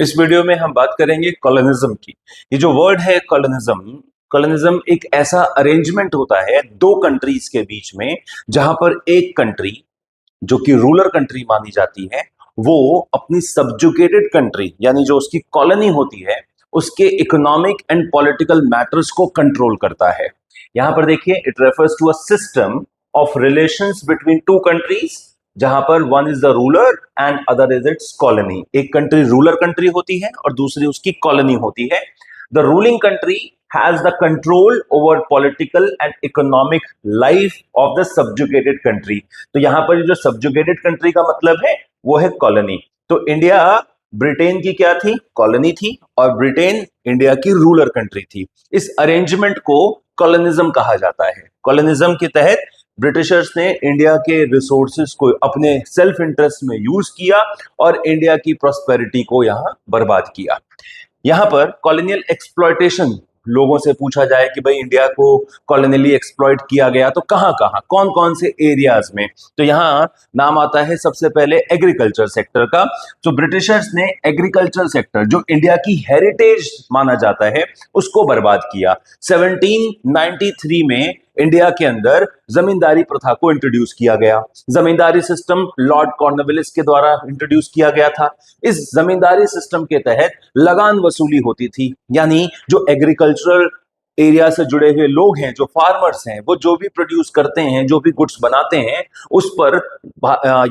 इस वीडियो में हम बात करेंगे कॉलोनिज्म की। ये जो वर्ड है कॉलोनिज्म, कॉलोनिज्म एक ऐसा अरेंजमेंट होता है दो कंट्रीज के बीच में, जहां पर एक कंट्री जो कि रूलर कंट्री मानी जाती है, वो अपनी सब्जुकेटेड कंट्री यानी जो उसकी कॉलोनी होती है उसके इकोनॉमिक एंड पॉलिटिकल मैटर्स को कंट्रोल करता है। यहां पर देखिए, it refers to a system of relations between two countries, जहां पर one is the ruler and other is its colony. एक कंट्री रूलर कंट्री होती है और दूसरी उसकी कॉलोनी होती है। The ruling country has the control over political and economic life of the subjugated country। तो यहां पर जो subjugated country का मतलब है वो है कॉलोनी। तो इंडिया ब्रिटेन की क्या थी? कॉलोनी थी, और ब्रिटेन इंडिया की रूलर कंट्री थी। इस अरेंजमेंट को कॉलोनिज्म कहा जाता है। कॉलोनिज्म के तहत ब्रिटिशर्स ने इंडिया के रिसोर्सेज को अपने सेल्फ इंटरेस्ट में यूज किया और इंडिया की प्रॉस्पेरिटी को यहां बर्बाद किया। यहां पर कॉलोनियल एक्सप्लॉयटेशन, लोगों से पूछा जाए कि भाई इंडिया को कॉलोनियली एक्सप्लॉइट किया गया तो कहां कहां, कौन कौन से एरियाज में, तो यहां नाम आता है सबसे पहले एग्रीकल्चर सेक्टर का। तो ब्रिटिशर्स ने एग्रीकल्चर सेक्टर, जो इंडिया की हेरिटेज माना जाता है, उसको बर्बाद किया। 1793 में इंडिया के अंदर जमींदारी प्रथा को इंट्रोड्यूस किया गया। जमींदारी सिस्टम लॉर्ड कॉर्नवालिस के द्वारा इंट्रोड्यूस किया गया था। इस जमींदारी सिस्टम के तहत लगान वसूली होती थी, यानी जो एग्रीकल्चरल एरिया से जुड़े हुए लोग हैं, जो फार्मर्स हैं, वो जो भी प्रोड्यूस करते हैं, जो भी गुड्स बनाते हैं, उस पर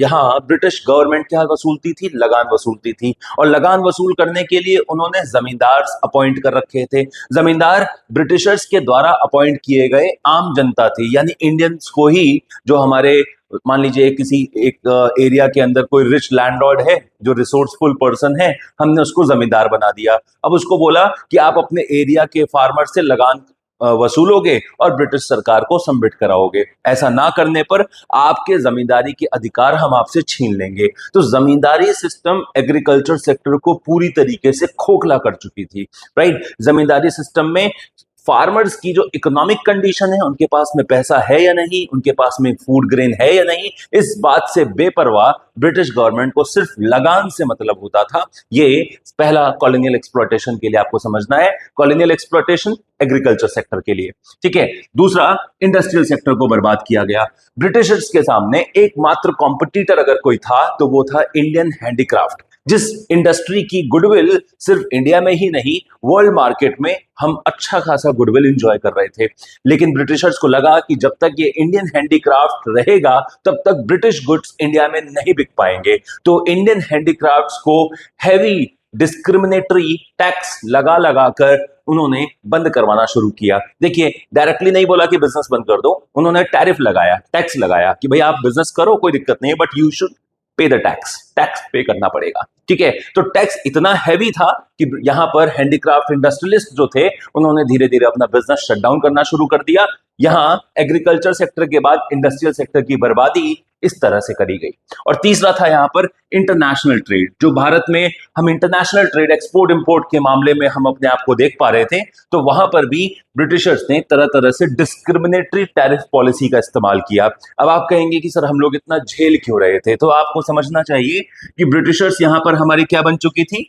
यहाँ ब्रिटिश गवर्नमेंट क्या वसूलती थी? लगान वसूलती थी। और लगान वसूल करने के लिए उन्होंने जमींदार अपॉइंट कर रखे थे। जमींदार ब्रिटिशर्स के द्वारा अपॉइंट किए गए आम जनता थी, यानी इंडियंस को ही, जो हमारे, मान लीजिए किसी एक एरिया के अंदर कोई रिच लैंडलॉर्ड है, जो रिसोर्सफुल पर्सन है, हमने उसको जमींदार बना दिया। अब उसको बोला कि आप अपने एरिया के फार्मर से लगान वसूलोगे और ब्रिटिश सरकार को सबमिट कराओगे। ऐसा ना करने पर आपके जमींदारी के अधिकार हम आपसे छीन लेंगे। तो जमींदारी सिस्टम एग्रीकल्चर सेक्टर को पूरी तरीके से खोखला कर चुकी थी, राइट। जमींदारी सिस्टम में फार्मर्स की जो इकोनॉमिक कंडीशन है, उनके पास में पैसा है या नहीं, उनके पास में फूड ग्रेन है या नहीं, इस बात से बेपरवाह ब्रिटिश गवर्नमेंट को सिर्फ लगान से मतलब होता था। ये पहला कॉलोनियल एक्सप्लॉयटेशन के लिए आपको समझना है। कॉलोनियल एक्सप्लॉयटेशन एग्रीकल्चर सेक्टर के लिए, ठीक है। दूसरा, इंडस्ट्रियल सेक्टर को बर्बाद किया गया। ब्रिटिशर्स के सामने एकमात्र कॉम्पिटिटर अगर कोई था तो वो था इंडियन हैंडीक्राफ्ट, जिस इंडस्ट्री की गुडविल सिर्फ इंडिया में ही नहीं, वर्ल्ड मार्केट में हम अच्छा खासा गुडविल एंजॉय कर रहे थे। लेकिन ब्रिटिशर्स को लगा कि जब तक ये इंडियन हैंडीक्राफ्ट रहेगा तब तक ब्रिटिश गुड्स इंडिया में नहीं बिक पाएंगे। तो इंडियन हैंडीक्राफ्ट्स को हैवी डिस्क्रिमिनेटरी टैक्स लगा लगाकर उन्होंने बंद करवाना शुरू किया। देखिए, डायरेक्टली नहीं बोला कि बिजनेस बंद कर दो, उन्होंने टैरिफ लगाया, टैक्स लगाया कि भाई आप बिजनेस करो, कोई दिक्कत नहीं है, but you should pay the tax, tax पे करना पड़ेगा, ठीक है। तो टैक्स इतना हैवी था कि यहां पर हैंडीक्राफ्ट इंडस्ट्रियलिस्ट जो थे, उन्होंने धीरे धीरे अपना बिजनेस शट डाउन करना शुरू कर दिया। यहां एग्रीकल्चर सेक्टर के बाद इंडस्ट्रियल सेक्टर की बर्बादी इस तरह से करी गई। और तीसरा था यहां पर इंटरनेशनल ट्रेड। जो भारत में हम इंटरनेशनल ट्रेड, एक्सपोर्ट इंपोर्ट के मामले में हम अपने आप को देख पा रहे थे, तो वहां पर भी ब्रिटिशर्स ने तरह तरह से डिस्क्रिमिनेटरी टैरिफ पॉलिसी का इस्तेमाल किया। अब आप कहेंगे कि सर हम लोग इतना झेल क्यों रहे थे? तो आपको समझना चाहिए कि ब्रिटिशर्स यहां पर हमारी क्या बन चुकी थी?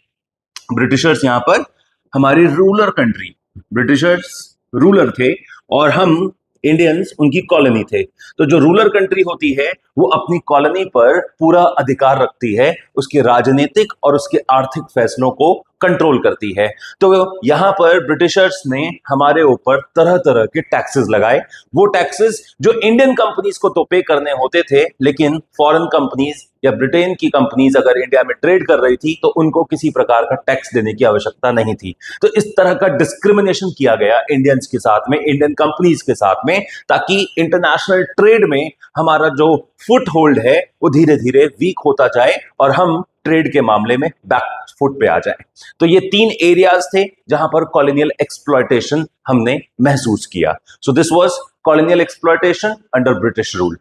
ब्रिटिशर्स यहां पर हमारी रूलर कंट्री, ब्रिटिशर्स रूलर थे और हम इंडियंस उनकी कॉलोनी थे। तो जो रूलर कंट्री होती है वो अपनी कॉलोनी पर पूरा अधिकार रखती है, उसके राजनीतिक और उसके आर्थिक फैसलों को कंट्रोल करती है। तो यहां पर ब्रिटिशर्स ने हमारे ऊपर तरह तरह के टैक्सेस लगाए। वो टैक्सेस जो इंडियन कंपनीज को तो पे करने होते थे, लेकिन फॉरेन कंपनीज या ब्रिटेन की कंपनीज अगर इंडिया में ट्रेड कर रही थी तो उनको किसी प्रकार का टैक्स देने की आवश्यकता नहीं थी। तो इस तरह का डिस्क्रिमिनेशन किया गया इंडियंस के साथ में, इंडियन कंपनीज के साथ में, ताकि इंटरनेशनल ट्रेड में हमारा जो फुट होल्ड है वो धीरे धीरे वीक होता जाए और हम ट्रेड के मामले में बैक फुट पे आ जाए। तो ये तीन एरियाज थे जहां पर कॉलोनियल एक्सप्लॉयटेशन हमने महसूस किया। So this was colonial exploitation under British rule.